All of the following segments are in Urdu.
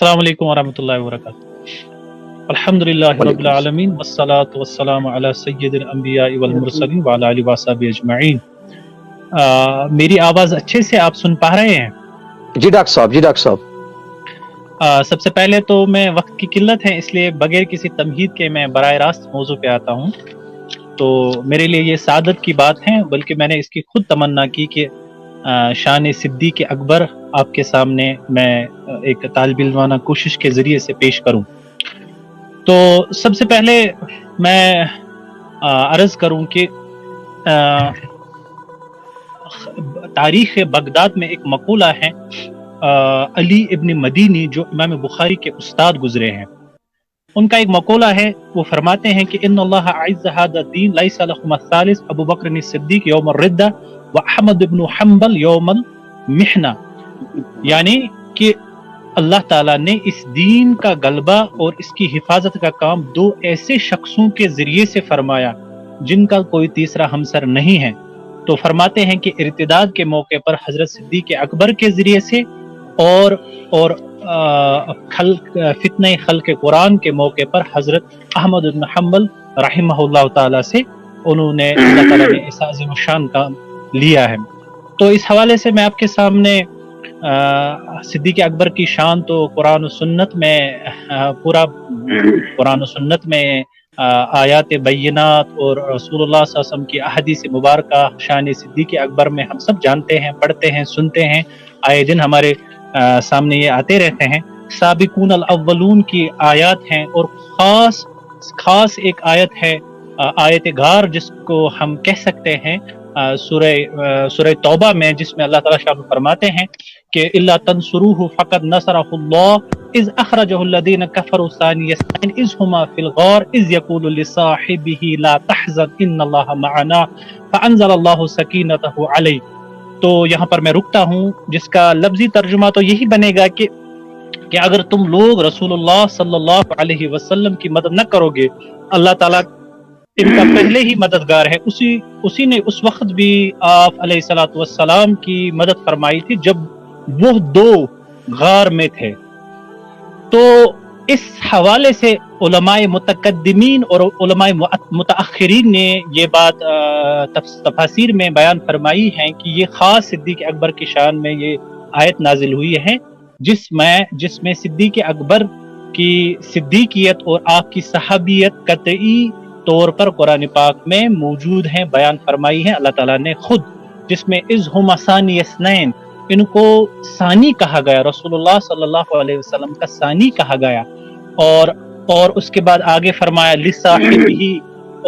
السلام علیکم ورحمۃ اللہ وبرکاتہ۔ الحمدللہ رب العالمین والصلاة والسلام علی سید الانبیاء والمرسلین وعلی آلہ وصحبہ اجمعین۔ میری آواز اچھے سے آپ سن پا رہے ہیں؟ جی ڈاکٹر صاحب سب سے پہلے تو میں وقت کی قلت ہے، اس لیے بغیر کسی تمہید کے میں براہ راست موضوع پہ آتا ہوں۔ تو میرے لیے یہ سعادت کی بات ہے، بلکہ میں نے اس کی خود تمنا کی کہ شان صدیق اکبر آپ کے سامنے میں ایک طالب علمانہ کوشش کے ذریعے سے پیش کروں۔ تو سب سے پہلے میں عرض کروں کہ تاریخ بغداد میں ایک مقولہ ہے، علی ابن مدینی جو امام بخاری کے استاد گزرے ہیں، ان کا ایک مقولہ ہے، وہ فرماتے ہیں کہ ان اللہ اعز هذا الدین لیس لهم الثالث ابو بکر الصدیق یوم الردہ واحمد بن حنبل یوم المحنہ، یعنی کہ اللہ تعالیٰ نے اس دین کا غلبہ اور اس کی حفاظت کا کام دو ایسے شخصوں کے ذریعے سے فرمایا جن کا کوئی تیسرا ہمسر نہیں ہے۔ تو فرماتے ہیں کہ ارتداد کے موقع پر حضرت صدیق اکبر کے ذریعے سے اور فتنہ خلق قرآن کے موقع پر حضرت احمد بن حنبل رحمہ اللہ تعالیٰ سے انہوں نے اللہ تعالیٰ نے اس عظیم شان کام لیا ہے۔ تو اس حوالے سے میں آپ کے سامنے صدیق اکبر کی شان تو قرآن و سنت میں پورا قرآن و سنت میں آیات بینات اور رسول اللہ صلی اللہ علیہ وسلم کی احادیث مبارکہ شان صدیق اکبر میں ہم سب جانتے ہیں، پڑھتے ہیں، سنتے ہیں، آئے دن ہمارے سامنے یہ آتے رہتے ہیں۔ سابقون الاولون کی آیات ہیں، اور خاص ایک آیت ہے، آیت غار، جس کو ہم کہہ سکتے ہیں سورہ توبہ میں، جس میں اللہ تعالیٰ شاہ فرماتے ہیں کہ الا تنصروه فقد نصرہ اللہ اذ اخرجہ الذین کفروا ثانی اثنین اذ ہما فی الغار اذ یقول لصاحبہ لا تحزن ان اللہ معنا فانزل اللہ سکینتہ علیہ۔ تو یہاں پر میں رکتا ہوں، جس کا لفظی ترجمہ تو یہی بنے گا کہ اگر تم لوگ رسول اللہ صلی اللہ علیہ وسلم کی مدد نہ کرو گے، اللہ تعالیٰ ان کا پہلے ہی مددگار ہے، اسی نے اس وقت بھی آپ علیہ الصلوۃ والسلام کی مدد فرمائی تھی جب وہ دو غار میں تھے۔ تو اس حوالے سے علماء متقدمین اور علماء متاخرین نے یہ بات تفاسیر میں بیان فرمائی ہے کہ یہ خاص صدیق اکبر کی شان میں یہ آیت نازل ہوئی ہے، جس میں صدیق اکبر کی صدیقیت اور آپ کی صحابیت قطعی طور پر قرآن پاک میں موجود ہیں، بیان فرمائی ہے اللہ تعالیٰ نے خود، جس میں اذ ہما ثانی اثنین، ان کو ثانی کہا گیا، رسول اللہ صلی اللہ علیہ وسلم کا ثانی کہا گیا، اور اس کے بعد آگے فرمایا لصاحبہ،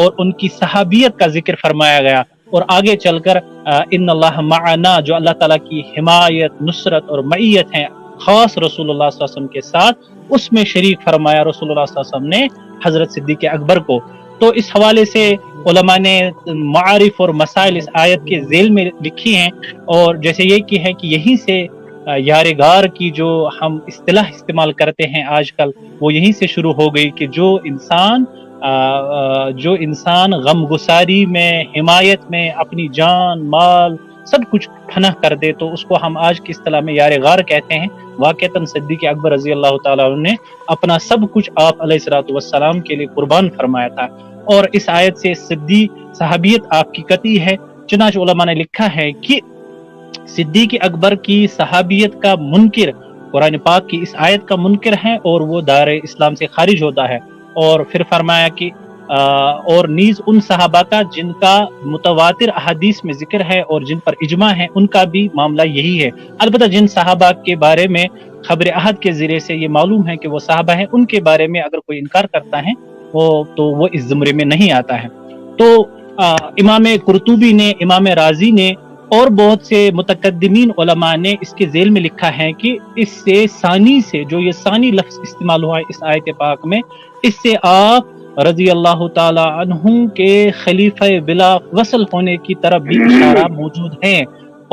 اور ان کی صحابیت کا ذکر فرمایا گیا، اور آگے چل کر ان اللہ معنا، جو اللہ تعالیٰ کی حمایت، نصرت اور معیت ہیں خاص رسول اللہ صلی اللہ علیہ وسلم کے ساتھ، اس میں شریک فرمایا رسول اللہ صلی اللہ علیہ وسلم نے حضرت صدیق اکبر کو۔ تو اس حوالے سے علماء نے معارف اور مسائل اس آیت کے ذیل میں لکھی ہیں، اور جیسے یہ کہ ہے کہ یہیں سے یار غار کی جو ہم اصطلاح استعمال کرتے ہیں آج کل، وہ یہیں سے شروع ہو گئی کہ جو انسان غم گساری میں، حمایت میں اپنی جان، مال، سب کچھ پناہ کر دے، تو اس کو ہم آج کی اصطلاح میں یار غار کہتے ہیں۔ واقعتاً صدیق اکبر رضی اللہ تعالیٰ عنہ نے اپنا سب کچھ آپ علیہ الصلوۃ والسلام کے لیے قربان فرمایا تھا، اور اس آیت سے صحابیت آپ کی قطعی ہے۔ چنانچہ علماء نے لکھا ہے کہ صدیق اکبر کی صحابیت کا منکر قرآن پاک کی اس آیت کا منکر ہے، اور وہ دار اسلام سے خارج ہوتا ہے۔ اور پھر فرمایا کہ اور نیز ان صحابہ کا جن کا متواتر احادیث میں ذکر ہے اور جن پر اجماع ہے، ان کا بھی معاملہ یہی ہے۔ البتہ جن صحابہ کے بارے میں خبر احد کے ذریعے سے یہ معلوم ہے کہ وہ صحابہ ہیں، ان کے بارے میں اگر کوئی انکار کرتا ہے تو وہ اس زمرے میں نہیں آتا ہے۔ تو امام قرطبی نے، امام رازی نے اور بہت سے متقدمین علماء نے اس کے ذیل میں لکھا ہے کہ اس سے ثانی سے، جو یہ ثانی لفظ استعمال ہوا ہے اس آیت پاک میں، اس سے آپ رضی اللہ تعالی عنہ کے خلیفہ بلا وصل ہونے کی طرف بھی اشارہ موجود ہے۔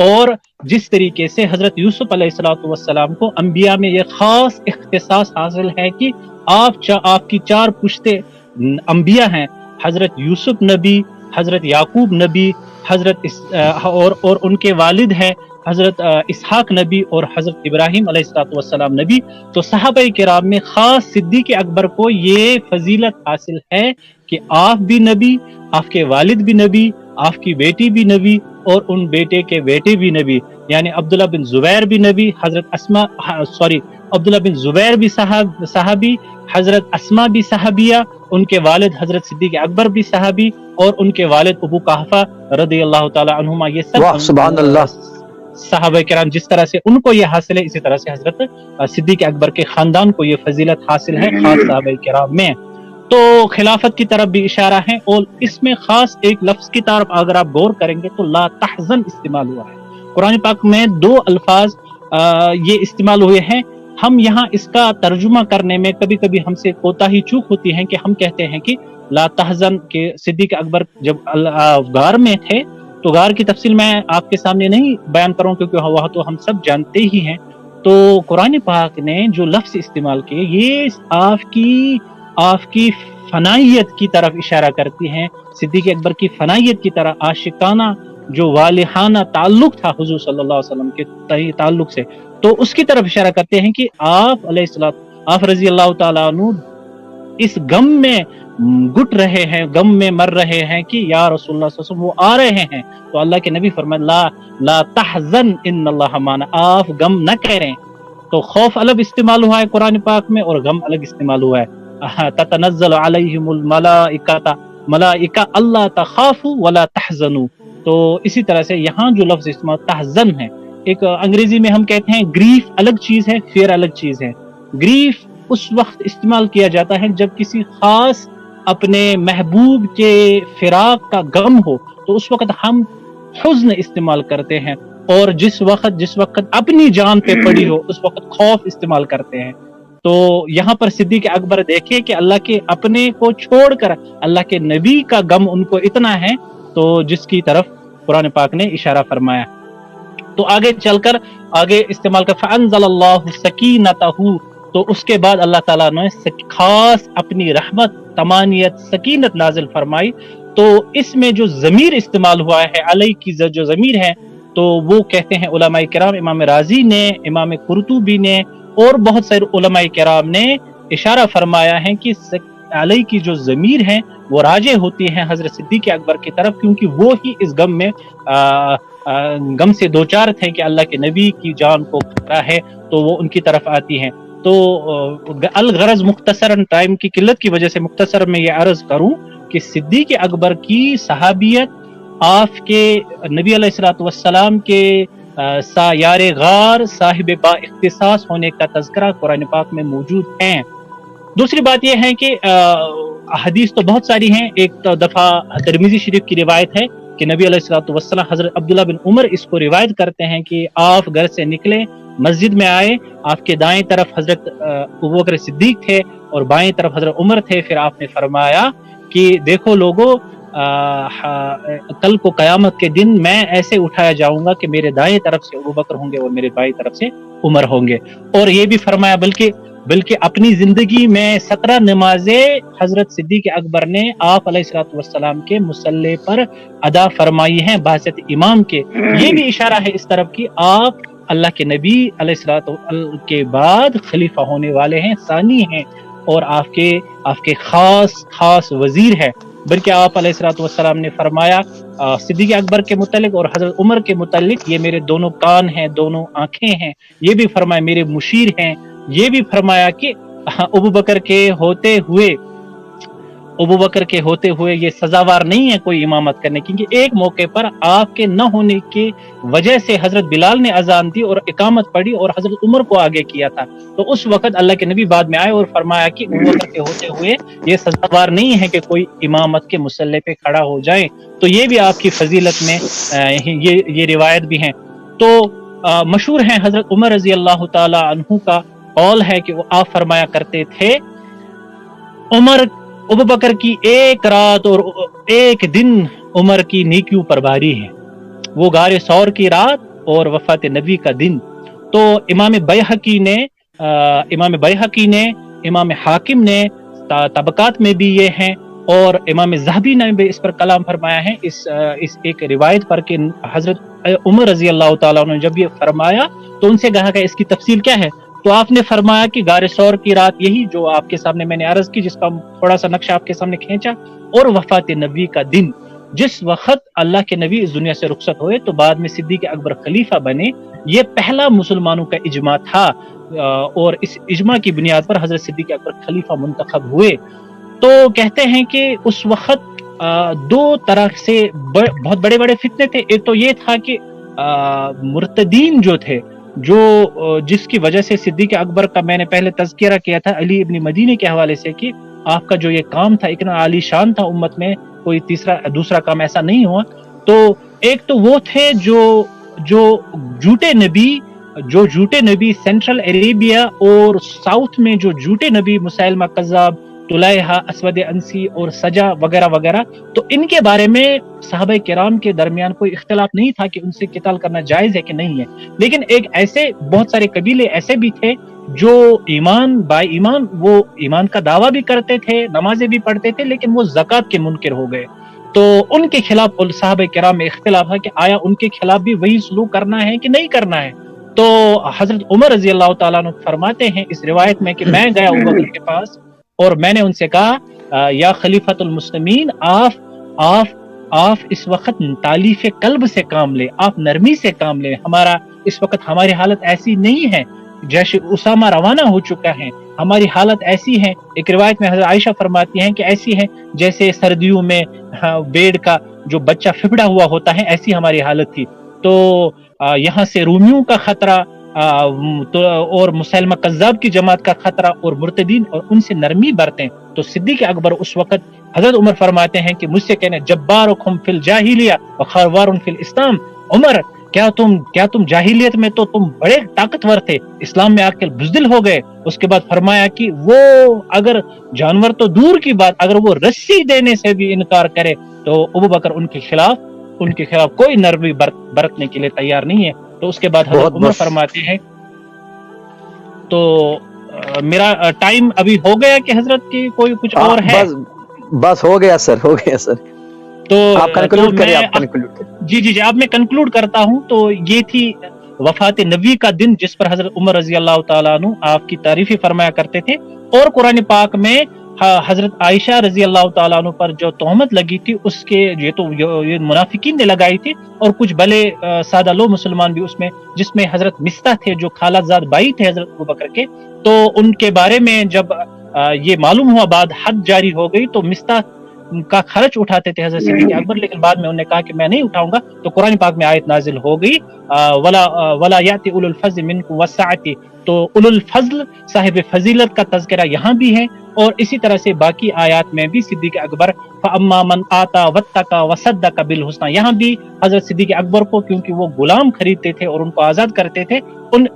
اور جس طریقے سے حضرت یوسف علیہ الصلوۃ والسلام کو انبیاء میں یہ خاص اختصاص حاصل ہے کہ آپ کی چار پشتے انبیاء ہیں، حضرت یوسف نبی، حضرت یعقوب نبی، حضرت اور ان کے والد ہیں حضرت اسحاق نبی اور حضرت ابراہیم علیہ السلام نبی، تو صحابہ کرام میں خاص صدیق اکبر کو یہ فضیلت حاصل ہے کہ آپ بھی نبی، آپ کے والد بھی نبی، آپ کی بیٹی بھی نبی، اور ان بیٹے کے بیٹے بھی نبی، یعنی عبداللہ بن زبیر بھی نبی، عبداللہ بن زبیر بھی صحابی، حضرت اسما بھی صحابیہ، ان کے والد حضرت صدیق اکبر بھی صحابی، اور ان کے والد ابو قحافہ رضی اللہ تعالی عنہما، یہ سب واہ سبحان اللہ. صحابہ کرام جس طرح سے ان کو یہ حاصل ہے، اسی طرح سے حضرت صدیق اکبر کے خاندان کو یہ فضیلت حاصل ہے خاص صحابہ کرام میں. تو خلافت کی طرف بھی اشارہ ہے، اور اس میں خاص ایک لفظ کی طرف اگر آپ غور کریں گے تو لا تحزن استعمال ہوا ہے قرآن پاک میں. دو الفاظ یہ استعمال ہوئے ہیں. ہم یہاں اس کا ترجمہ کرنے میں کبھی کبھی ہم سے کوتاہی چوک ہوتی ہے کہ ہم کہتے ہیں کہ لا تحزن، کہ صدیق اکبر جب غار میں تھے تو غار کی تفصیل میں آپ کے سامنے نہیں بیان کروں کیونکہ وہ تو ہم سب جانتے ہی ہیں. تو قرآن پاک نے جو لفظ استعمال کیے یہ آپ کی فنائیت کی طرف اشارہ کرتی ہیں، صدیق اکبر کی فنائیت کی طرح، عاشقانہ جو والہانہ تعلق تھا حضور صلی اللہ علیہ وسلم کے تعلق سے، تو اس کی طرف اشارہ کرتے ہیں کہ آپ رضی اللہ تعالیٰ عنہ اس غم میں گٹ رہے ہیں، غم میں مر رہے ہیں کہ یا رسول اللہ صلی اللہ علیہ وسلم وہ آ رہے ہیں. تو اللہ کے نبی فرمایا لا تحزن ان اللہ معنا، آپ غم نہ کریں. تو خوف الگ استعمال ہوا ہے قرآن پاک میں اور غم الگ استعمال ہوا ہے. تتنزل علیہم الملائکہ اللہ تخافوا ولا تحزنوا. تو اسی طرح سے یہاں جو لفظ استعمال تحزن ہے، ایک انگریزی میں ہم کہتے ہیں گریف الگ چیز ہے، فیئر الگ چیز ہے. گریف اس وقت استعمال کیا جاتا ہے جب کسی خاص اپنے محبوب کے فراق کا غم ہو، تو اس وقت ہم حزن استعمال کرتے ہیں، اور جس وقت اپنی جان پہ پڑی ہو اس وقت خوف استعمال کرتے ہیں. تو یہاں پر صدیق اکبر دیکھے کہ اللہ کے اپنے کو چھوڑ کر اللہ کے نبی کا غم ان کو اتنا ہے، تو جس کی طرف قرآن پاک نے اشارہ فرمایا. تو آگے چل کر آگے استعمال کر فَأَنزَلَ اللَّهُ سَكِينَتَهُ، تو اس کے بعد اللہ تعالیٰ نے خاص اپنی رحمت، طمانیت، سکینت نازل فرمائی. تو اس میں جو ضمیر استعمال ہوا ہے علیہ کی جو ضمیر ہے، تو وہ کہتے ہیں علماء کرام، امام رازی نے، امام قرطبی نے اور بہت سارے علماء کرام نے اشارہ فرمایا ہے کہ علیہ کی جو ضمیر ہے وہ راجع ہوتی ہیں حضرت صدیق اکبر کی طرف، کیونکہ وہ ہی اس غم میں غم سے دوچار تھے کہ اللہ کے نبی کی جان کو خطرہ ہے، تو وہ ان کی طرف آتی ہیں. تو الغرض مختصراً ٹائم کی قلت کی وجہ سے مختصر میں یہ عرض کروں کہ صدیق اکبر کی صحابیت، آپ کے نبی علیہ الصلوۃ والسلام کے یار غار، صاحب با اختصاص ہونے کا تذکرہ قرآن پاک میں موجود ہیں. دوسری بات یہ ہے کہ حدیث تو بہت ساری ہیں. ایک دفعہ ترمذی شریف کی روایت ہے کہ نبی علیہ الصلوۃ والسلام، حضرت عبداللہ بن عمر اس کو روایت کرتے ہیں کہ آپ گھر سے نکلے، مسجد میں آئے، آپ کے دائیں طرف حضرت ابوبکر صدیق تھے اور بائیں طرف حضرت عمر تھے. پھر آپ نے فرمایا کہ دیکھو لوگو، کل کو قیامت کے دن میں ایسے اٹھایا جاؤں گا کہ میرے دائیں طرف سے ابوبکر ہوں گے اور میرے بائیں طرف سے عمر ہوں گے. اور یہ بھی فرمایا بلکہ اپنی زندگی میں 17 نمازیں حضرت صدیق اکبر نے آپ علیہ الصلوۃ والسلام کے مصلی پر ادا فرمائی ہیں بحثت امام کے. یہ بھی اشارہ ہے اس طرف کہ آپ اللہ کے نبی علیہ الصلوۃ کے بعد خلیفہ ہونے والے ہیں، ثانی ہیں، اور آپ کے خاص وزیر ہے. بلکہ آپ علیہ الصلوۃ والسلام نے فرمایا صدیق اکبر کے متعلق اور حضرت عمر کے متعلق، یہ میرے دونوں کان ہیں، دونوں آنکھیں ہیں. یہ بھی فرمایا میرے مشیر ہیں. یہ بھی فرمایا کہ ابوبکر کے ہوتے ہوئے یہ سزاوار نہیں ہے کوئی امامت کرنے کی، کیونکہ ایک موقع پر آپ کے نہ ہونے کی وجہ سے حضرت بلال نے اذان دی اور اقامت پڑھی اور حضرت عمر کو آگے کیا تھا. تو اس وقت اللہ کے نبی بعد میں آئے اور فرمایا کہ ابوبکر کے ہوتے ہوئے یہ سزاوار نہیں ہے کہ کوئی امامت کے مصلی پہ کھڑا ہو جائے. تو یہ بھی آپ کی فضیلت میں یہ روایت بھی ہیں. تو مشہور ہیں حضرت عمر رضی اللہ تعالی عنہ کا قول ہے کہ وہ آپ فرمایا کرتے تھے، عمر ابوبکر کی ایک رات اور ایک دن عمر کی نیکیوں پر بھاری ہے، وہ غار ثور کی رات اور وفات نبی کا دن. تو امام بیہقی نے، امام حاکم نے طبقات میں بھی یہ ہیں، اور امام ذہبی نے بھی اس پر کلام فرمایا ہے اس ایک روایت پر کہ حضرت عمر رضی اللہ تعالیٰ عنہ نے جب یہ فرمایا تو ان سے کہا کہ اس کی تفصیل کیا ہے، تو آپ نے فرمایا کہ غار ثور کی رات یہی جو آپ کے سامنے میں نے عرض کی، جس کا تھوڑا سا نقشہ آپ کے سامنے کھینچا، اور وفات نبی کا دن جس وقت اللہ کے نبی اس دنیا سے رخصت ہوئے تو بعد میں صدیق اکبر خلیفہ بنے، یہ پہلا مسلمانوں کا اجماع تھا، اور اس اجماع کی بنیاد پر حضرت صدیق اکبر خلیفہ منتخب ہوئے۔ تو کہتے ہیں کہ اس وقت دو طرح سے بہت بڑے بڑے فتنے تھے۔ ایک تو یہ تھا کہ مرتدین جو تھے، جو جس کی وجہ سے صدیق اکبر کا میں نے پہلے تذکرہ کیا تھا علی ابن مدینی کے حوالے سے کہ آپ کا جو یہ کام تھا اتنا عالی شان تھا، امت میں کوئی دوسرا کام ایسا نہیں ہوا۔ تو ایک تو وہ تھے جو جھوٹے نبی سینٹرل عربیہ اور ساؤتھ میں جو جھوٹے نبی مسیلمہ کذاب، طلیحہ، اسود انسی اور سجا وغیرہ وغیرہ، تو ان کے بارے میں صحابہ کرام کے درمیان کوئی اختلاف نہیں تھا کہ ان سے قتال کرنا جائز ہے کہ نہیں ہے، لیکن ایک ایسے بہت سارے قبیلے ایسے بھی تھے جو ایمان وہ ایمان کا دعویٰ بھی کرتے تھے، نمازیں بھی پڑھتے تھے، لیکن وہ زکوٰۃ کے منکر ہو گئے۔ تو ان کے خلاف صحابہ کرام میں اختلاف ہے کہ آیا ان کے خلاف بھی وہی سلوک کرنا ہے کہ نہیں کرنا ہے۔ تو حضرت عمر رضی اللہ تعالیٰ عنہ فرماتے ہیں اس روایت میں کہ میں گیا ابوبکر کے پاس اور میں نے ان سے کہا یا خلیفۃ المسلمین، آپ اس وقت تالیف قلب سے کام لے، آپ نرمی سے کام لے، اس وقت ہماری حالت ایسی نہیں ہے، جیسے اسامہ روانہ ہو چکا ہے، ہماری حالت ایسی ہے، ایک روایت میں حضرت عائشہ فرماتی ہیں کہ ایسی ہے جیسے سردیوں میں بیڑ کا جو بچہ پھپڑا ہوا ہوتا ہے، ایسی ہماری حالت تھی۔ تو یہاں سے رومیوں کا خطرہ اور مسیلمہ کذاب کی جماعت کا خطرہ اور مرتدین، اور ان سے نرمی برتیں۔ تو صدیق اکبر اس وقت حضرت عمر فرماتے ہیں کہ مجھ سے کہنے جبارکم فی الجاہلیہ وخروار فی الاسلام، عمر کیا تم جاہلیت میں تو تم بڑے طاقتور تھے، اسلام میں آ کر بزدل ہو گئے۔ اس کے بعد فرمایا کہ وہ اگر جانور تو دور کی بات، اگر وہ رسی دینے سے بھی انکار کرے تو ابوبکر ان کے خلاف کوئی نرمی برتنے کے لیے تیار نہیں ہے۔ تو اس کے بعد حضرت عمر فرماتے ہیں، تو میرا ٹائم ابھی ہو گیا کہ حضرت کی کوئی کچھ اور ہے؟ بس ہو گیا سر، تو آپ کنکلوڈ کریں۔ جی اب میں کنکلوڈ کرتا ہوں۔ تو یہ تھی وفات نبی کا دن جس پر حضرت عمر رضی اللہ تعالیٰ عنہ آپ کی تعریفی فرمایا کرتے تھے، اور قرآن پاک میں حضرت عائشہ رضی اللہ تعالیٰ عنہ پر جو تہمت لگی تھی اس کے یہ منافقین نے لگائی تھی، اور کچھ بھلے سادہ لو مسلمان بھی اس میں، جس میں حضرت مستح تھے جو خالہ زاد بھائی تھے حضرت ابوبکر کے، تو ان کے بارے میں جب یہ معلوم ہوا بعد حد جاری ہو گئی تو مستح کا خرچ اٹھاتے تھے حضرت صدیق اکبر، لیکن بعد میں انہوں نے کہا کہ میں نہیں اٹھاؤں گا، تو قرآن پاک میں آیت نازل ہو گئی ولا یاتی اولو الفضل منکم والسعۃ، تو اولو الفضل صاحب فضیلت کا تذکرہ یہاں بھی ہے، اور اسی طرح سے باقی آیات میں بھی صدیق اکبر فاما من آتا واتقى وصدق بالحسنى، یہاں بھی حضرت صدیق اکبر کو کیونکہ وہ غلام خریدتے تھے اور ان کو آزاد کرتے تھے،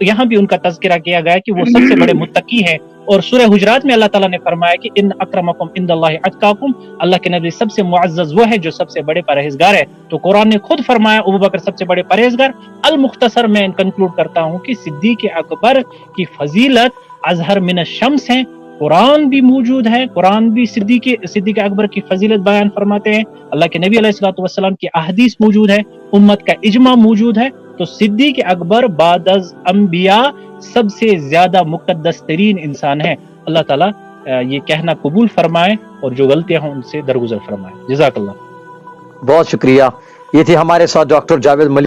یہاں بھی ان کا تذکرہ کیا گیا کہ وہ سب سے بڑے متقی ہیں۔ اور سورہ حجرات میں اللہ تعالیٰ نے فرمایا کہ ان اکرمکم عند اللہ اتقاکم، اللہ کے نبی سب سے معزز وہ ہے جو سب سے بڑے پرہیزگار ہے۔ تو قرآن نے خود فرمایا ابوبکر سب سے بڑے پرہیزگار۔ المختصر میں کنکلوڈ کرتا ہوں کہ صدیق اکبر کی فضیلت اظہر من الشمس ہے، قرآن بھی موجود ہے، قرآن بھی صدیق اکبر کی فضیلت بیان فرماتے ہیں، اللہ کے نبی علیہ الصلوۃ والسلام کی احادیث موجود ہے، امت کا اجماع موجود ہے۔ تو صدیق اکبر بعد از انبیاء سب سے زیادہ مقدس ترین انسان ہے۔ اللہ تعالیٰ یہ کہنا قبول فرمائے اور جو غلطیاں ہوں ان سے درگزر فرمائے۔ جزاک اللہ۔ بہت شکریہ۔ یہ تھی ہمارے ساتھ ڈاکٹر جاوید ملک۔